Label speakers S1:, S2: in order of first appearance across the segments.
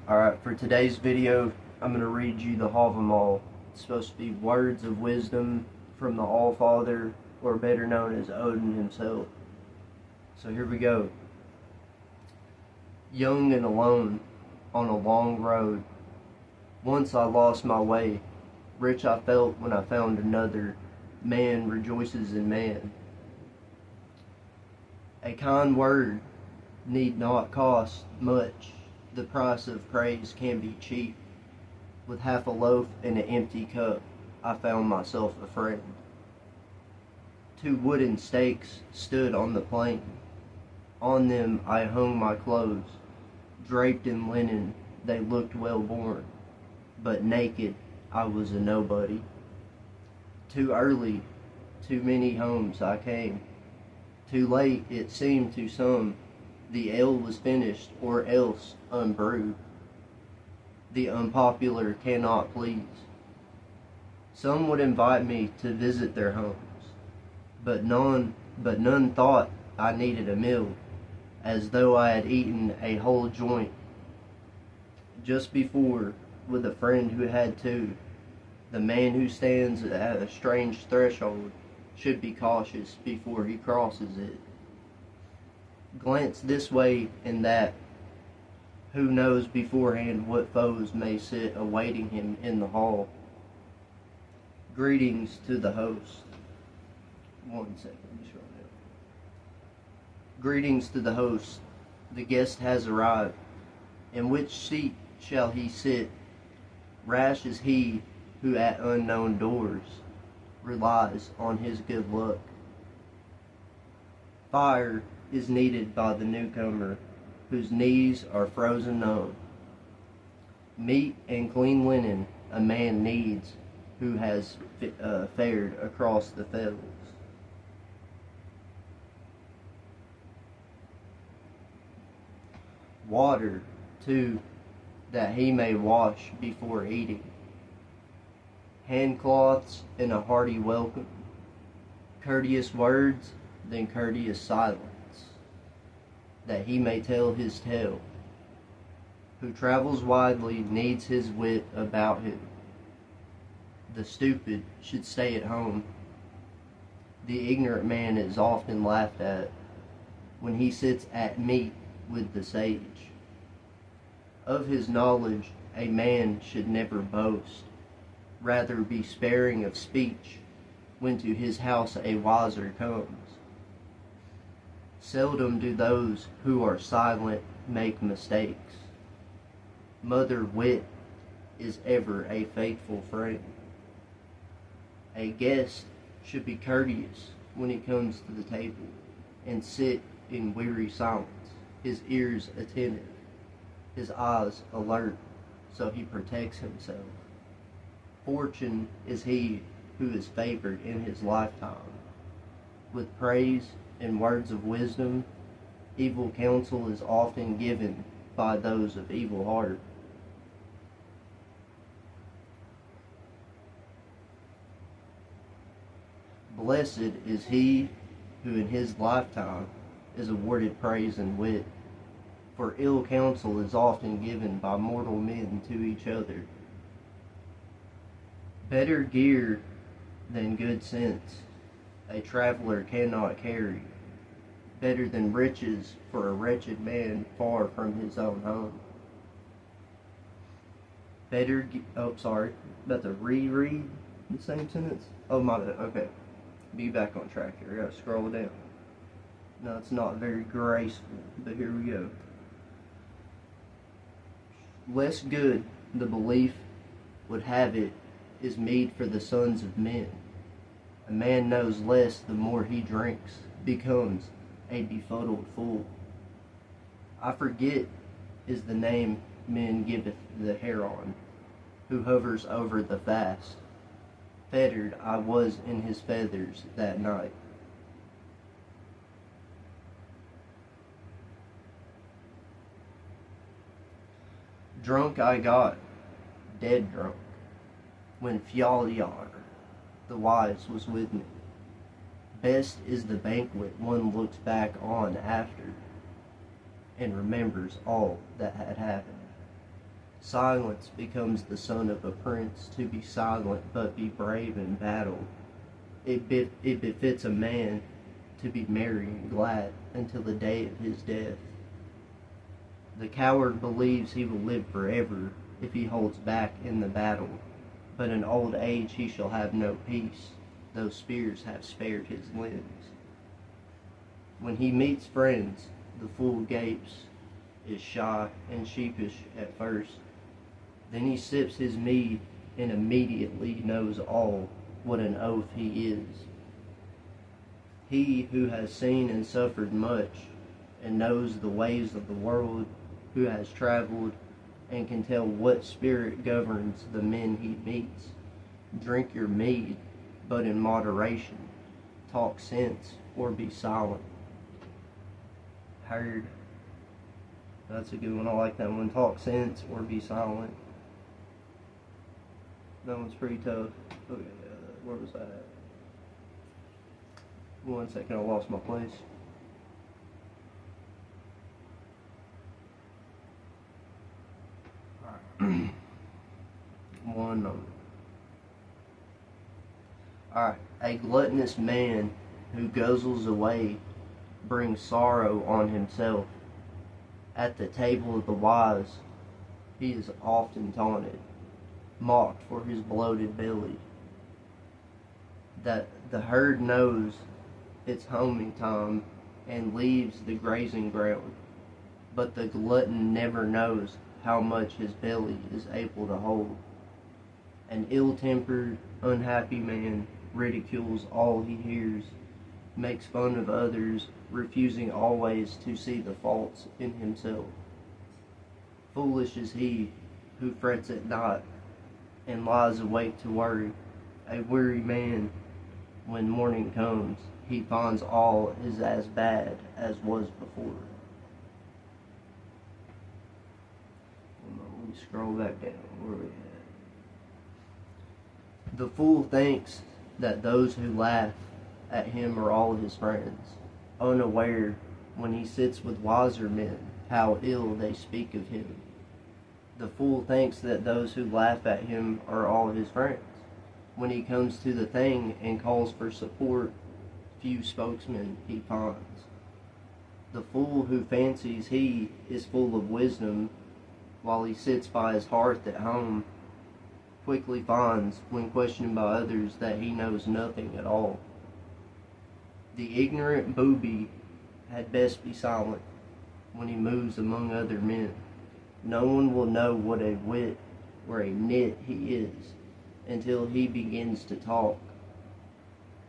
S1: Alright, for today's video, I'm going to read you the Havamal. It's supposed to be words of wisdom from the All-Father, or better known as Odin himself. So here we go. Young and alone, on a long road, once I lost my way. Rich I felt when I found another. Man rejoices in man. A kind word need not cost much. The price of praise can be cheap. With half a loaf and an empty cup, I found myself a friend. 2 wooden stakes stood on the plain. On them I hung my clothes. Draped in linen, they looked well born. But naked, I was a nobody. Too early, to many homes I came. Too late, it seemed to some, the ale was finished or else unbrewed. The unpopular cannot please. Some would invite me to visit their homes, but none thought I needed a meal, as though I had eaten a whole joint. Just before, with a friend who had two, the man who stands at a strange threshold should be cautious before he crosses it. Glance this way and that. Who knows beforehand what foes may sit awaiting him in the hall? Greetings to the host. 1 second, just right now. Greetings to the host. The guest has arrived. In which seat shall he sit? Rash is he who at unknown doors relies on his good luck. Fire is needed by the newcomer, whose knees are frozen numb. Meat and clean linen a man needs who has fared across the fells. Water, too, that he may wash before eating. Handcloths and a hearty welcome. Courteous words, then courteous silence, that he may tell his tale. Who travels widely needs his wit about him. The stupid should stay at home. The ignorant man is often laughed at when he sits at meat with the sage. Of his knowledge a man should never boast, rather be sparing of speech when to his house a wiser comes. Seldom do those who are silent make mistakes. Mother wit is ever a faithful friend. A guest should be courteous when he comes to the table, and sit in weary silence, his ears attentive, his eyes alert, so he protects himself. Fortune is he who is favored in his lifetime. With praise and words of wisdom, evil counsel is often given by those of evil heart. Blessed is he who in his lifetime is awarded praise and wit, for ill counsel is often given by mortal men to each other. Better gear than good sense a traveler cannot carry. Better than riches for a wretched man far from his own home. About to reread the same sentence. Oh my bad, okay. Be back on track here, I gotta scroll down. No, it's not very graceful, but here we go. Less good, the belief would have it, is meat for the sons of men. A man knows less the more he drinks, becomes a befuddled fool. I forget is the name men giveth the heron, who hovers over the fast. Fettered I was in his feathers that night. Drunk I got, dead drunk, when Fjaljar, the wise, was with me. Best is the banquet one looks back on after, and remembers all that had happened. Silence becomes the son of a prince, to be silent but be brave in battle. It befits a man to be merry and glad until the day of his death. The coward believes he will live forever if he holds back in the battle, but in old age he shall have no peace, though spears have spared his limbs. When he meets friends, the fool gapes, is shy and sheepish at first. Then he sips his mead and immediately knows all what an oath he is. He who has seen and suffered much, and knows the ways of the world, who has traveled, and can tell what spirit governs the men he meets. Drink your mead, but in moderation. Talk sense, or be silent. Heard. That's a good one. I like that one. Talk sense, or be silent. That one's pretty tough. Okay, where was that at? 1 second, I lost my place. Alright. One moment. Alright. A gluttonous man who guzzles away brings sorrow on himself. At the table of the wise, he is often taunted, mocked for his bloated belly. That the herd knows it's homing time and leaves the grazing ground, but the glutton never knows how much his belly is able to hold. An ill-tempered, unhappy man ridicules all he hears, makes fun of others, refusing always to see the faults in himself. Foolish is he who frets at night and lies awake to worry. A weary man, when morning comes, he finds all is as bad as was before. Let me scroll back down. Where are we at? The fool thinks that those who laugh at him are all his friends, unaware, when he sits with wiser men, how ill they speak of him. The fool thinks that those who laugh at him are all his friends. When he comes to the thing and calls for support, few spokesmen he finds. The fool who fancies he is full of wisdom, while he sits by his hearth at home, quickly finds, when questioned by others, that he knows nothing at all. The ignorant booby had best be silent when he moves among other men. No one will know what a wit or a nit he is until he begins to talk.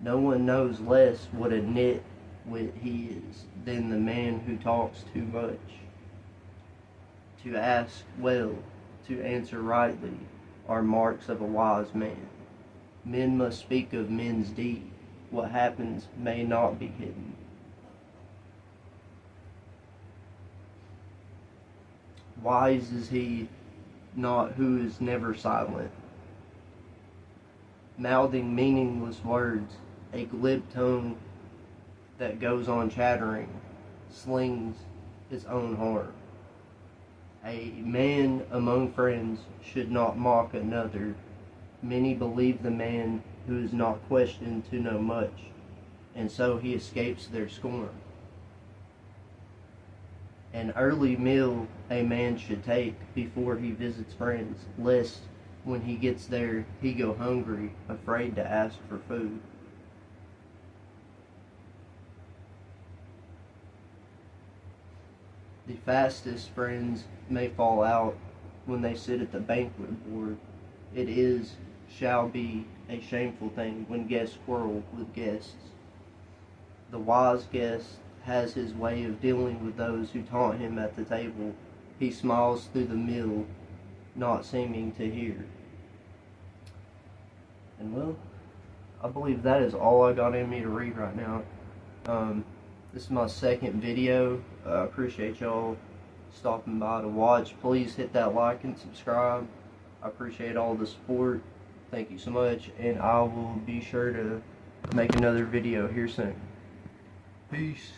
S1: No one knows less what a nitwit he is than the man who talks too much. To ask well, to answer rightly, are marks of a wise man. Men must speak of men's deed. What happens may not be hidden. Wise is he not who is never silent, mouthing meaningless words. A glib tongue that goes on chattering slings its own harm. A man among friends should not mock another. Many believe the man who is not questioned to know much, and so he escapes their scorn. An early meal a man should take before he visits friends, lest when he gets there he go hungry, afraid to ask for food. The fastest friends may fall out when they sit at the banquet board. It shall be a shameful thing when guests quarrel with guests. The wise guest has his way of dealing with those who taunt him at the table. He smiles through the meal, not seeming to hear. And well, I believe that is all I got in me to read right now. This is my second video. I appreciate y'all stopping by to watch. Please hit that like and subscribe. I appreciate all the support. Thank you so much, and I will be sure to make another video here soon. Peace.